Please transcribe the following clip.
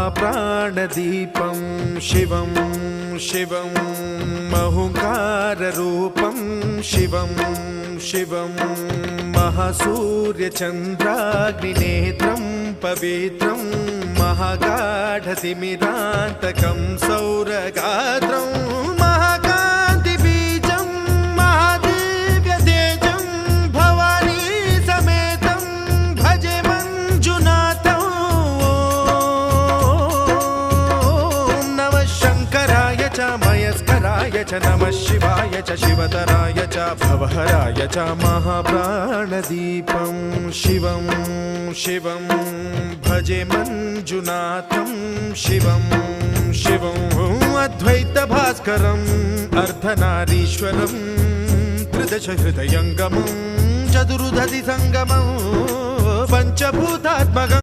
महाप्राणदीपं शिवं शिवं महुकाररूपं शिवं शिवं महासूर्यचन्द्राग्निनेत्रं पवित्रं महागाढतिमिरान्तकं सौरगात्रं महाकान्तिबीजं महादिव्यतेजं भवानी समेतं भजे मञ्जुनाथं। ॐ नमः शङ्कराय च मयस्कराय च नमः शिवाय च शिवतराय च भवहराय च महाप्राणदीपं शिवं शिवं भजे मञ्जुनाथं शिवं शिवं अद्वैतभास्करम् अर्धनारीश्वरं त्रिदशहृदयङ्गमं चतुर्दधिसङ्गमं पञ्चभूतात्मकम्।